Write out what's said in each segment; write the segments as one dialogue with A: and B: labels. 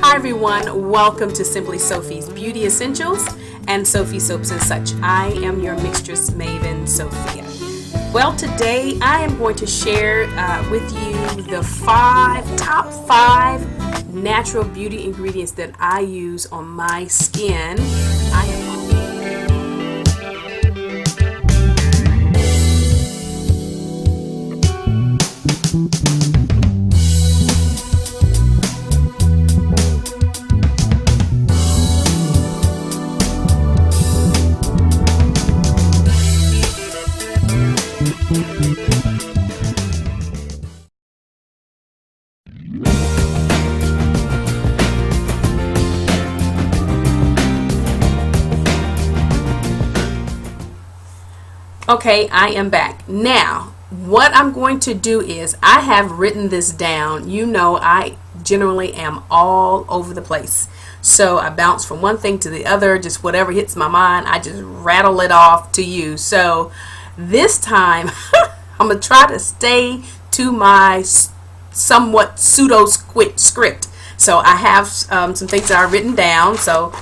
A: Hi everyone, welcome to Simply Sophie's Beauty Essentials and Sophie Soaps and Such. I am your mixtress maven, Sophia. Well, today I am going to share with you the top five natural beauty ingredients that I use on my skin. Okay, I am back. Now, what I'm going to do is I have written this down. You know, I generally am all over the place. So I bounce from one thing to the other, just whatever hits my mind, I just rattle it off to you. So this time, I'm going to try to stay to my somewhat pseudo script. So I have some things that I've written down. So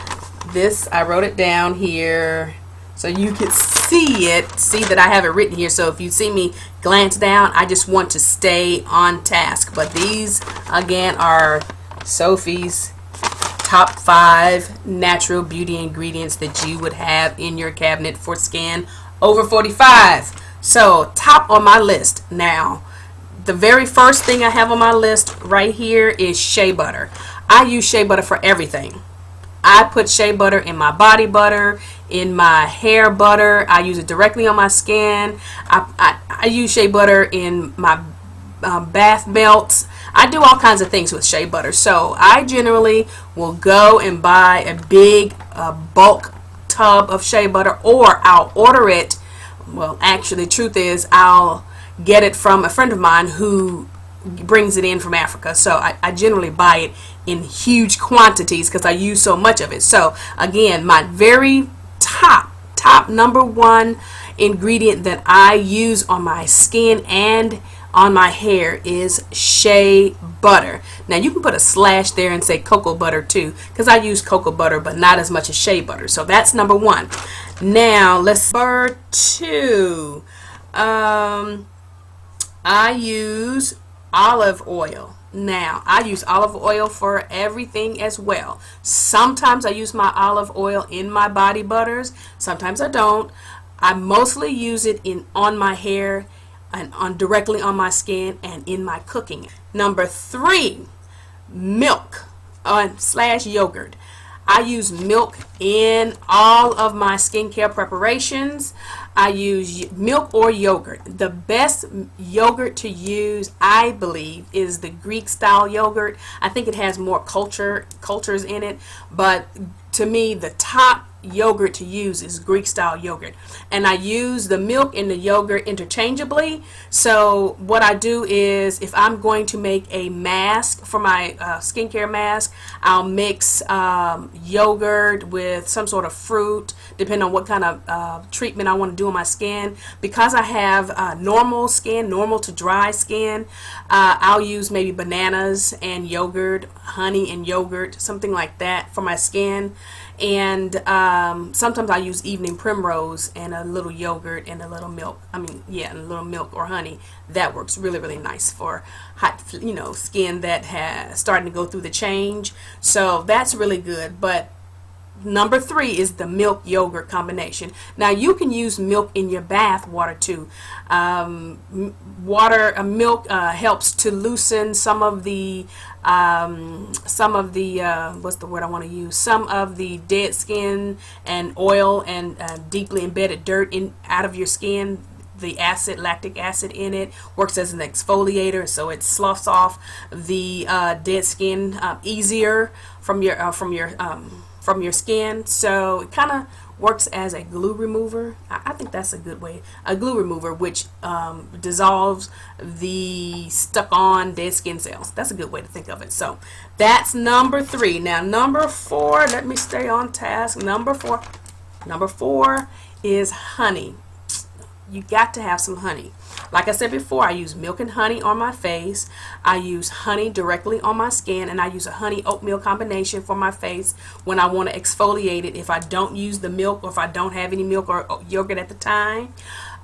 A: this, I wrote it down here so you can see that I have it written here. So if you see me glance down, I just want to stay on task. But these again are Sophie's top 5 natural beauty ingredients that you would have in your cabinet for skin over 45. So top on my list. Now, the very first thing I have on my list right here is shea butter. I use shea butter for everything. I put shea butter in my body butter, in my hair butter. I use it directly on my skin. I use shea butter in my bath melts. I do all kinds of things with shea butter. So I generally will go and buy a big bulk tub of shea butter, or I'll order it. Well, actually, the truth is I'll get it from a friend of mine who brings it in from Africa. So I generally buy it in huge quantities because I use so much of it. So again, my very top number 1 ingredient that I use on my skin and on my hair is shea butter. Now you can put a slash there and say cocoa butter too, because I use cocoa butter but not as much as shea butter. So that's number 1. Now let's number 2. I use olive oil. Now, I use olive oil for everything as well. Sometimes I use my olive oil in my body butters. Sometimes I don't. I mostly use it on my hair and directly on my skin and in my cooking. Number 3, milk slash yogurt. I use milk in all of my skincare preparations. I use milk or yogurt. The best yogurt to use, I believe, is the Greek style yogurt. I think it has more cultures in it, but to me the top yogurt to use is Greek style yogurt, and I use the milk and the yogurt interchangeably. So what I do is, if I'm going to make a mask for my skincare mask, I'll mix yogurt with some sort of fruit, depending on what kind of treatment I want to do on my skin. Because I have normal skin, normal to dry skin, I'll use maybe bananas and yogurt, honey and yogurt, something like that for my skin. And sometimes I use evening primrose and a little yogurt and a little milk. And a little milk or honey. That works really, really nice for hot, skin that has starting to go through the change. So that's really good. But number 3 is the milk yogurt combination. Now you can use milk in your bath water too. Milk helps to loosen some of the what's the word I want to use? Some of the dead skin and oil and deeply embedded dirt out of your skin. The lactic acid in it works as an exfoliator, so it sloughs off the dead skin easier from your skin. So it kind of works as a glue remover. I think that's a good way. A glue remover which dissolves the stuck on dead skin cells. That's a good way to think of it. So that's number 3. Now number 4, let me stay on task. Number 4 is honey. You got to have some honey. Like I said before, I use milk and honey on my face. I use honey directly on my skin, and I use a honey oatmeal combination for my face when I want to exfoliate it if I don't use the milk, or if I don't have any milk or yogurt at the time.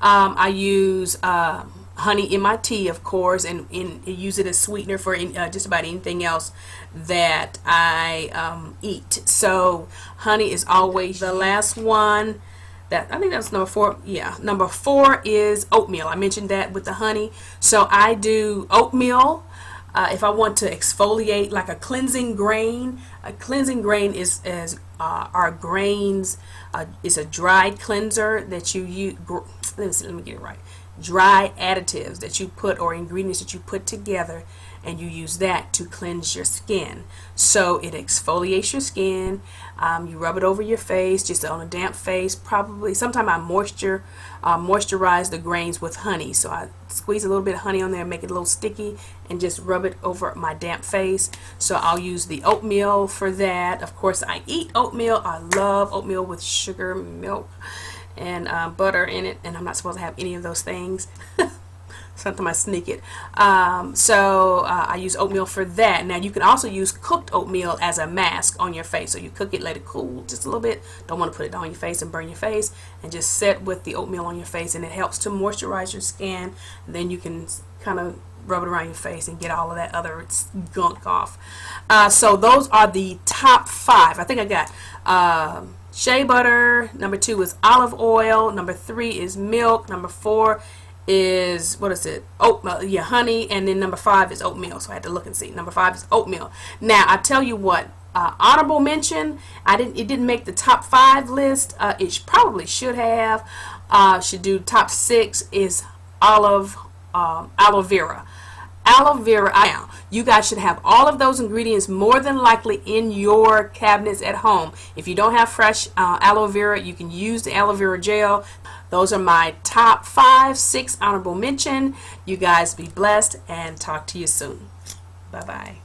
A: I use honey in my tea, of course, and use it as sweetener for just about anything else that I eat. So honey is always the last one. That, I think that's number 4. Yeah, number 4 is oatmeal. I mentioned that with the honey. So I do oatmeal if I want to exfoliate, like a cleansing grain. A cleansing grain is our grains. It's a dried cleanser that you use. Let me get it right. Dry additives that you put, or ingredients that you put together, and you use that to cleanse your skin. So it exfoliates your skin. You rub it over your face, just on a damp face. Probably sometime I moisturize the grains with honey. So I squeeze a little bit of honey on there, make it a little sticky, and just rub it over my damp face. So I'll use the oatmeal for that. Of course, I eat oatmeal. I love oatmeal with sugar, milk, and butter in it, and I'm not supposed to have any of those things. Sometimes I sneak it. I use oatmeal for that. Now you can also use cooked oatmeal as a mask on your face. So you cook it, let it cool just a little bit. Don't want to put it on your face and burn your face, and just set with the oatmeal on your face, and it helps to moisturize your skin. And then you can kind of rub it around your face and get all of that other gunk off. So those are the top 5. I think I got shea butter. Number 2 is olive oil. Number 3 is milk. Number 4 is, what is it? Oatmeal, yeah, honey. And then number 5 is oatmeal. So I had to look and see. Number 5 is oatmeal. Now I tell you what, honorable mention. It didn't make the top 5 list. It probably should have. Should do top 6 is aloe vera. Aloe vera. Now, you guys should have all of those ingredients more than likely in your cabinets at home. If you don't have fresh aloe vera, you can use the aloe vera gel. Those are my top 5, 6 honorable mention. You guys be blessed, and talk to you soon. Bye-bye.